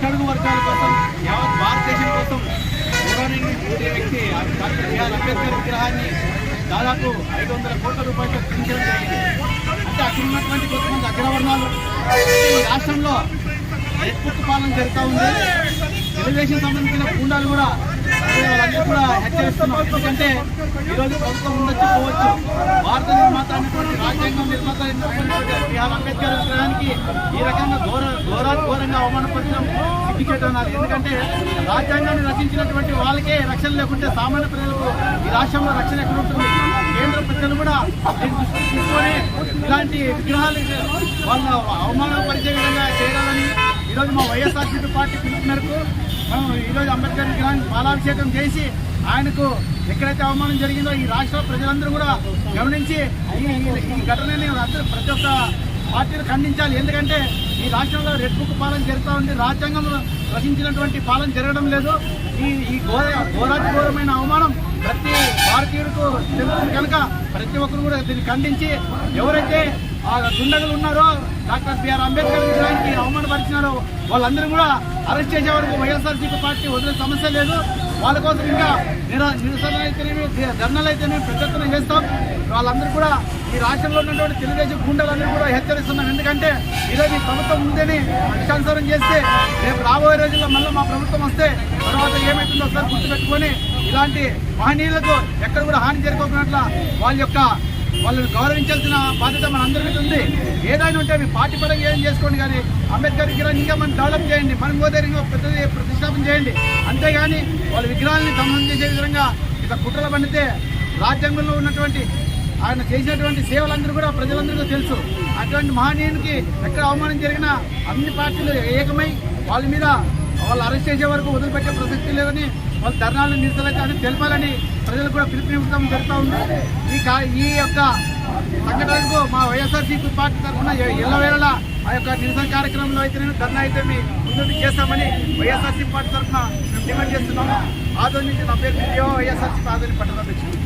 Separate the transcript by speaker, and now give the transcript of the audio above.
Speaker 1: అట్టడుగు వర్గాల కోసం, యావత్ భారతదేశం కోసం పోరాడే వ్యక్తి డాక్టర్ బిఆర్ అంబేద్కర్ విగ్రహాన్ని దాదాపు 500 కోట్ల రూపాయలతో నిర్మించడం జరిగింది. అంటే అక్కడ ఉన్నటువంటి కొంతమంది అగ్రవర్ణాలు ఈ రాష్ట్రంలో రెడ్ పాలన జరుగుతూ ఉంది. తెలుగుదేశం సంబంధించిన గుండాలు కూడా వాళ్ళందరూ కూడా హెచ్చరిస్తున్నాం. ఎందుకంటే ఈరోజు ప్రభుత్వం ఉండొచ్చు పోవచ్చు, భారత నిర్మాత అనేటువంటి రాజ్యాంగం నిర్మాత బిఆర్ అంబేద్కర్ విగ్రహానికి ఈ రకంగా ఘోరంగా అవమానపరచడం సిగ్గుచేటు అన్నారు. ఎందుకంటే రాజ్యాంగాన్ని రచించినటువంటి వాళ్ళకే రక్షణ లేకుంటే సామాన్య ప్రజలకు ఈ రాష్ట్రంలో రక్షణ ఎక్కడ ఉంటుంది? కేంద్ర ప్రజలు కూడా తీసుకొని ఇలాంటి విగ్రహాలు వాళ్ళ అవమానపరిచే విధంగా చేయాలని ఈరోజు మా వైఎస్ఆర్సీపీ పార్టీ పిలుపు మేరకు మనం ఈరోజు అంబేద్కర్ విగ్రహానికి పాలాభిషేకం చేసి ఆయనకు ఎక్కడైతే అవమానం జరిగిందో ఈ రాష్ట్ర ప్రజలందరూ కూడా గమనించి ఈ ఘటనని అందరూ ప్రతి ఒక్క పార్టీలు ఖండించాలి. ఎందుకంటే ఈ రాష్ట్రంలో రెడ్ బుక్ పాలన జరుగుతూ ఉంది, రాజ్యాంగం రచించినటువంటి పాలన జరగడం లేదు. ఈ ఘోరమైన అవమానం ప్రతి భారతీయుడికు తెలుస్తుంది కనుక ప్రతి ఒక్కరు కూడా దీన్ని ఖండించి ఎవరైతే ఆ దుండగులు ఉన్నారో డాక్టర్ బిఆర్ అంబేద్కర్ విగ్రహానికి అవమానపరిచినారో వాళ్ళందరూ కూడా అరెస్ట్ చేసే వరకు వైఎస్ఆర్సీపీ పార్టీ వదిలే సమస్య లేదు. వాళ్ళ కోసం ఇంకా నిరసనలు అయితేనేమి ధర్నాలు అయితేనేమి పెద్ద ఎత్తున చేస్తాం. వాళ్ళందరూ కూడా ఈ రాష్ట్రంలో ఉన్నటువంటి తెలుగుదేశం గుండెలందరూ కూడా హెచ్చరిస్తున్నాం. ఎందుకంటే ఈరోజు ఈ ప్రభుత్వం ఉందని ఇష్టానుసారం చేస్తే రేపు రాబోయే రోజుల్లో మళ్ళీ మా ప్రభుత్వం వస్తే తర్వాత ఏమైతుందో ఒకసారి గుర్తుపెట్టుకొని ఇలాంటి మహనీయులకు ఎక్కడ కూడా హాని జరగకున్నట్ల వాళ్ళని గౌరవించాల్సిన బాధ్యత మన అందరి మీద ఉంది. ఏదైనా ఉంటే మీ పార్టీ పరంగా ఏం చేసుకోండి, కానీ అంబేద్కర్ విగ్రహాన్ని ఇంకా మనం డెవలప్ చేయండి, మనం గోదావరిగా పెద్దది ప్రతిష్టాపన చేయండి. అంతేగాని వాళ్ళ విగ్రహాలని ధ్వంసం చేసే విధంగా ఇక కుట్రలు పండితే రాజ్యాంగంలో ఉన్నటువంటి ఆయన చేసినటువంటి సేవలందరూ కూడా ప్రజలందరికీ తెలుసు. అటువంటి మహనీయునికి ఎక్కడ అవమానం జరిగినా అన్ని పార్టీలు ఏకమై వాళ్ళ మీద వాళ్ళు అరెస్ట్ చేసే వరకు వదిలిపెట్టే ప్రసక్తి లేదని వాళ్ళు ధర్నాలను నిరసనలు తెలపాలని ప్రజలు కూడా పిలుపునివ్వడం జరుగుతూ ఉంది. ఈ యొక్క సంఘటనకు మా వైఎస్ఆర్సీపీ పార్టీ తరఫున ఎల్లవేళలా ఆ యొక్క నిరసన కార్యక్రమంలో అయితేనే ధర్నా అయితే ముందు చేస్తామని వైఎస్ఆర్సీపీ పార్టీ తరఫున మేము డిమాండ్ చేస్తున్నాము. ఆదోని నుంచి నా పేరు వైఎస్ఆర్సీపీ ఆదోని పట్టణ అధ్యక్షుడు.